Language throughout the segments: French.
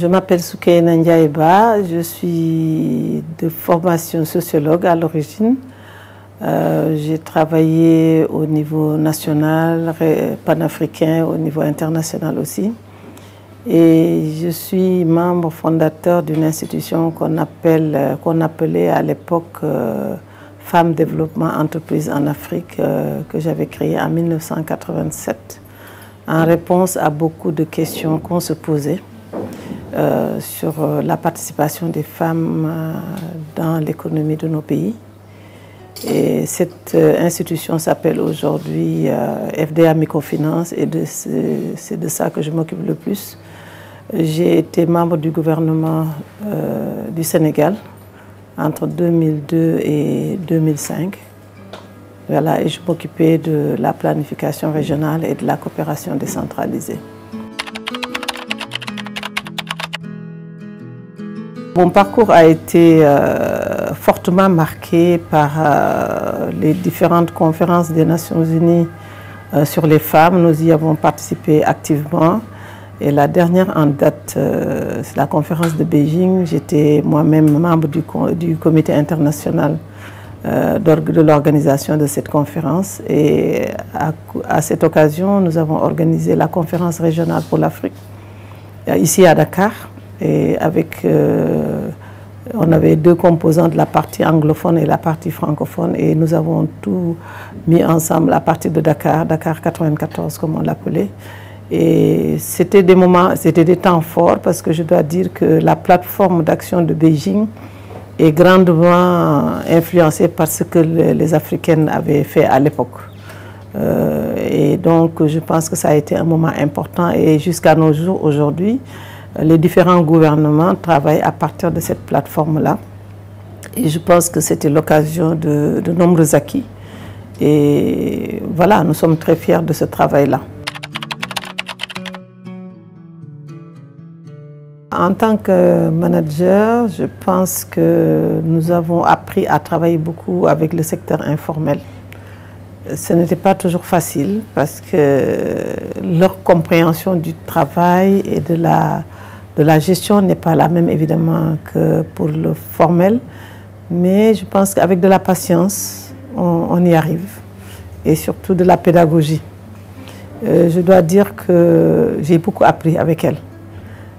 Je m'appelle Soukaina Ndiaye-Ba, je suis de formation sociologue à l'origine. J'ai travaillé au niveau national, panafricain, au niveau international aussi. Et je suis membre fondateur d'une institution qu'on appelait à l'époque Femmes Développement Entreprise en Afrique, que j'avais créée en 1987, en réponse à beaucoup de questions qu'on se posait sur la participation des femmes dans l'économie de nos pays. Et cette institution s'appelle aujourd'hui FDA Microfinance et c'est de ça que je m'occupe le plus. J'ai été membre du gouvernement du Sénégal entre 2002 et 2005. Voilà, et je m'occupais de la planification régionale et de la coopération décentralisée. Mon parcours a été fortement marqué par les différentes conférences des Nations Unies sur les femmes. Nous y avons participé activement. Et la dernière en date, c'est la conférence de Beijing. J'étais moi-même membre du comité international de l'organisation de cette conférence. Et à cette occasion, nous avons organisé la conférence régionale pour l'Afrique, ici à Dakar. Et on avait deux composantes, la partie anglophone et la partie francophone. Et nous avons tout mis ensemble à partir de Dakar, Dakar 94 comme on l'appelait. Et c'était des moments, c'était des temps forts parce que je dois dire que la plateforme d'action de Beijing est grandement influencée par ce que les Africaines avaient fait à l'époque. Et donc je pense que ça a été un moment important et jusqu'à nos jours aujourd'hui, les différents gouvernements travaillent à partir de cette plateforme-là. Et je pense que c'était l'occasion de nombreux acquis. Et voilà, nous sommes très fiers de ce travail-là. En tant que manager, je pense que nous avons appris à travailler beaucoup avec le secteur informel. Ce n'était pas toujours facile parce que leur compréhension du travail et de la gestion n'est pas la même évidemment que pour le formel. Mais je pense qu'avec de la patience, on y arrive. Et surtout de la pédagogie. Je dois dire que j'ai beaucoup appris avec elle.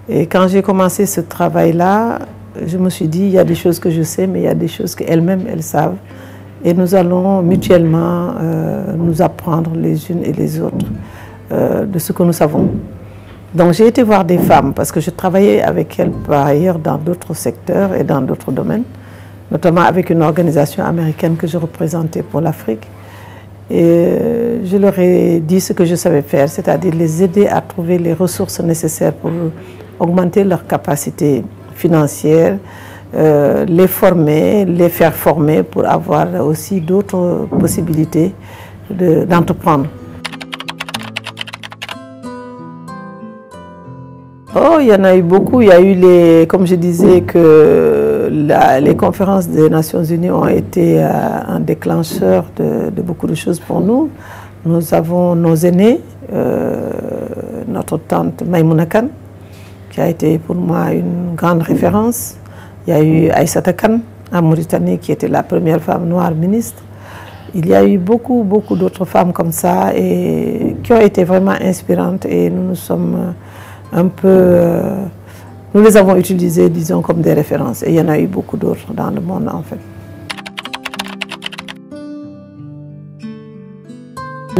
Et quand j'ai commencé ce travail-là, je me suis dit, il y a des choses que je sais, mais il y a des choses qu'elles-mêmes, elles savent. Et nous allons mutuellement nous apprendre les unes et les autres de ce que nous savons. Donc j'ai été voir des femmes, parce que je travaillais avec elles par ailleurs dans d'autres secteurs et dans d'autres domaines, notamment avec une organisation américaine que je représentais pour l'Afrique. Et je leur ai dit ce que je savais faire, c'est-à-dire les aider à trouver les ressources nécessaires pour augmenter leurs capacités financières, les former, les faire former pour avoir aussi d'autres possibilités d'entreprendre. Oh, il y en a eu beaucoup. Il y a eu comme je disais, que les conférences des Nations Unies ont été un déclencheur de beaucoup de choses pour nous. Nous avons nos aînés, notre tante Maïmouna Kane, qui a été pour moi une grande référence. Il y a eu Aïssata Kane en Mauritanie, qui était la première femme noire ministre. Il y a eu beaucoup d'autres femmes comme ça et qui ont été vraiment inspirantes et nous nous sommes un peu... nous les avons utilisées, disons, comme des références. Et il y en a eu beaucoup d'autres dans le monde, en fait.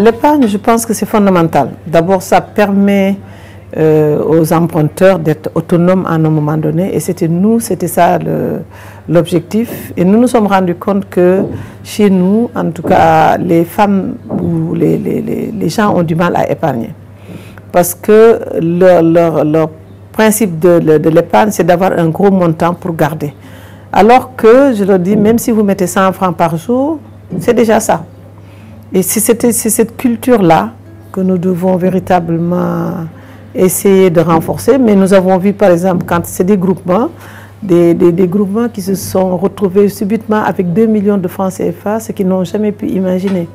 L'épargne, je pense que c'est fondamental. D'abord, ça permet aux emprunteurs d'être autonomes à un moment donné. Et c'était ça l'objectif. Et nous nous sommes rendus compte que chez nous, en tout cas, les femmes ou les gens ont du mal à épargner. Parce que leur principe de l'épargne, c'est d'avoir un gros montant pour garder. Alors que, je leur dis, même si vous mettez 100 francs par jour, c'est déjà ça. Et c'est cette culture-là que nous devons véritablement essayer de renforcer. Mais nous avons vu, par exemple, quand c'est des groupements qui se sont retrouvés subitement avec 2 millions de francs CFA, ce qu'ils n'ont jamais pu imaginer.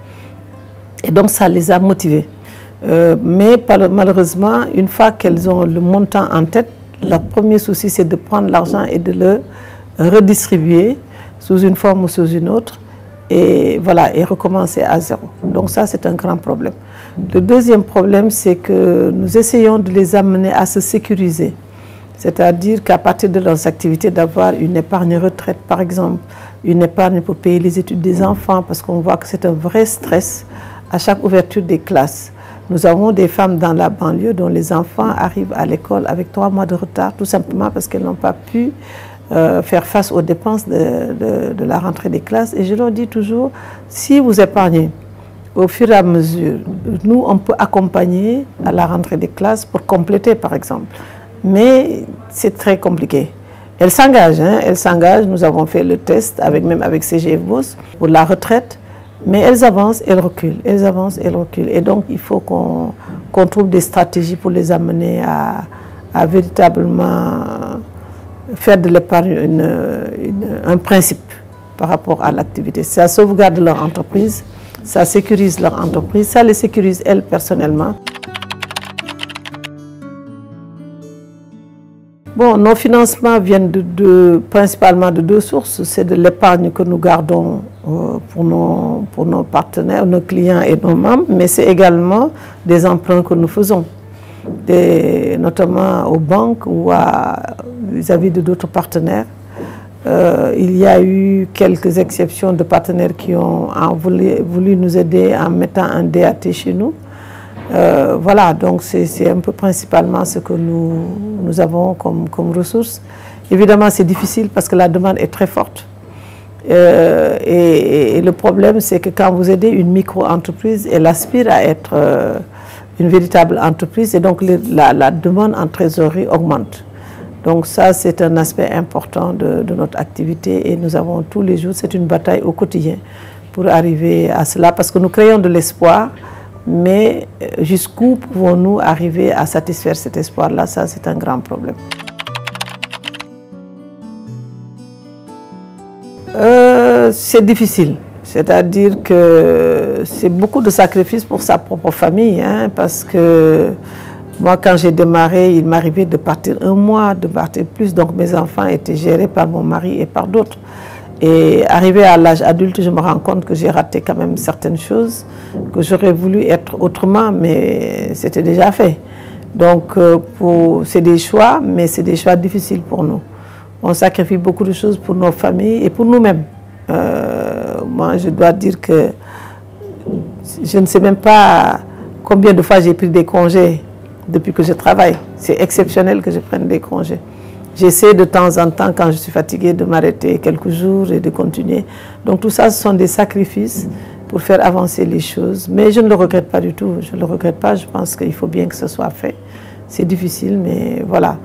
Et donc, ça les a motivés. Mais malheureusement, une fois qu'elles ont le montant en tête, Leur premier souci, c'est de prendre l'argent et de le redistribuer sous une forme ou sous une autre, et voilà, et recommencer à zéro. Donc ça, c'est un grand problème. Le deuxième problème, c'est que nous essayons de les amener à se sécuriser. C'est-à-dire qu'à partir de leurs activités, d'avoir une épargne retraite, par exemple, une épargne pour payer les études des enfants, parce qu'on voit que c'est un vrai stress à chaque ouverture des classes. Nous avons des femmes dans la banlieue dont les enfants arrivent à l'école avec 3 mois de retard, tout simplement parce qu'elles n'ont pas pu faire face aux dépenses de la rentrée des classes. Et je leur dis toujours, si vous épargnez, au fur et à mesure, nous, on peut accompagner à la rentrée des classes pour compléter, par exemple. Mais c'est très compliqué. Elles s'engagent, hein, elles s'engagent. Nous avons fait le test, même avec CGF Bourse, pour la retraite. Mais elles avancent, elles reculent, elles avancent, elles reculent. Et donc, il faut qu'on trouve des stratégies pour les amener à véritablement faire de l'épargne un principe par rapport à l'activité. Ça sauvegarde leur entreprise, ça sécurise leur entreprise, ça les sécurise elles personnellement. Bon, nos financements viennent principalement de 2 sources. C'est de l'épargne que nous gardons pour nos partenaires, nos clients et nos membres, mais c'est également des emprunts que nous faisons, notamment aux banques ou vis-à-vis de d'autres partenaires. Il y a eu quelques exceptions de partenaires qui ont voulu nous aider en mettant un DAT chez nous. Voilà, donc c'est un peu principalement ce que nous avons comme ressources. Évidemment, c'est difficile parce que la demande est très forte. Et le problème, c'est que quand vous aidez une micro-entreprise, elle aspire à être une véritable entreprise et donc la demande en trésorerie augmente. Donc ça, c'est un aspect important de notre activité et nous avons tous les jours, c'est une bataille au quotidien pour arriver à cela parce que nous créons de l'espoir. Mais jusqu'où pouvons-nous arriver à satisfaire cet espoir-là? Ça, c'est un grand problème. C'est difficile. C'est-à-dire que c'est beaucoup de sacrifices pour sa propre famille, hein, parce que moi, quand j'ai démarré, il m'arrivait de partir 1 mois, de partir plus. Donc mes enfants étaient gérés par mon mari et par d'autres. Et arrivé à l'âge adulte, je me rends compte que j'ai raté quand même certaines choses, que j'aurais voulu être autrement, mais c'était déjà fait. Donc, c'est des choix, mais c'est des choix difficiles pour nous. On sacrifie beaucoup de choses pour nos familles et pour nous-mêmes. Moi, je dois dire que je ne sais même pas combien de fois j'ai pris des congés depuis que je travaille. C'est exceptionnel que je prenne des congés. J'essaie de temps en temps, quand je suis fatiguée, de m'arrêter quelques jours et de continuer. Donc tout ça, ce sont des sacrifices pour faire avancer les choses. Mais je ne le regrette pas du tout. Je ne le regrette pas. Je pense qu'il faut bien que ce soit fait. C'est difficile, mais voilà.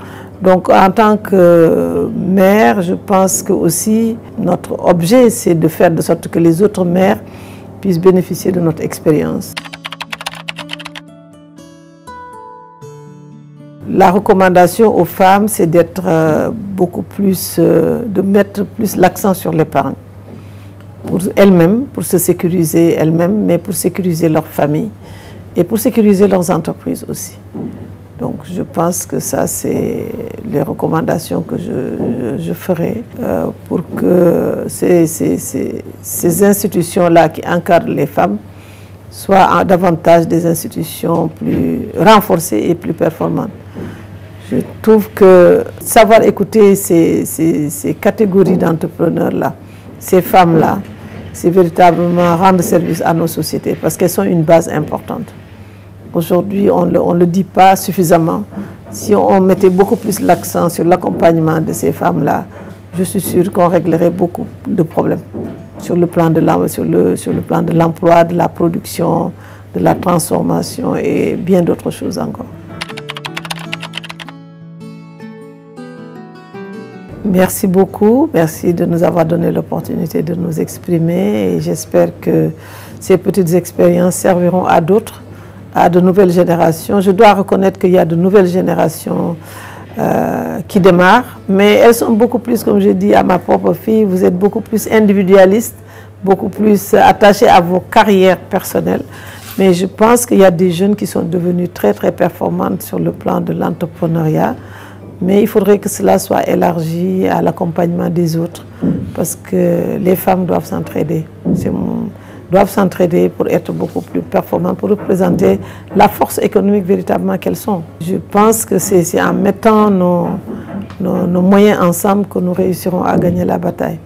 Donc en tant que mère, je pense que aussi notre objet, c'est de faire de sorte que les autres mères puissent bénéficier de notre expérience. La recommandation aux femmes, c'est d'être beaucoup plus, de mettre plus l'accent sur l'épargne. Pour elles-mêmes, pour se sécuriser elles-mêmes, mais pour sécuriser leur famille et pour sécuriser leurs entreprises aussi. Donc je pense que ça, c'est les recommandations que je ferai pour que ces institutions-là qui encadrent les femmes soient davantage des institutions plus renforcées et plus performantes. Je trouve que savoir écouter ces catégories d'entrepreneurs-là, ces femmes-là, c'est véritablement rendre service à nos sociétés parce qu'elles sont une base importante. Aujourd'hui, on ne le dit pas suffisamment. Si on mettait beaucoup plus l'accent sur l'accompagnement de ces femmes-là, je suis sûre qu'on réglerait beaucoup de problèmes sur le plan de l'emploi, de la production, de la transformation et bien d'autres choses encore. Merci beaucoup, merci de nous avoir donné l'opportunité de nous exprimer et j'espère que ces petites expériences serviront à d'autres, à de nouvelles générations. Je dois reconnaître qu'il y a de nouvelles générations qui démarrent, mais elles sont beaucoup plus, comme je dis à ma propre fille, vous êtes beaucoup plus individualistes, beaucoup plus attachés à vos carrières personnelles. Mais je pense qu'il y a des jeunes qui sont devenus très très performantes sur le plan de l'entrepreneuriat. Mais il faudrait que cela soit élargi à l'accompagnement des autres, parce que les femmes doivent s'entraider. Doivent s'entraider pour être beaucoup plus performantes, pour représenter la force économique véritablement qu'elles sont. Je pense que c'est en mettant nos moyens ensemble que nous réussirons à gagner la bataille.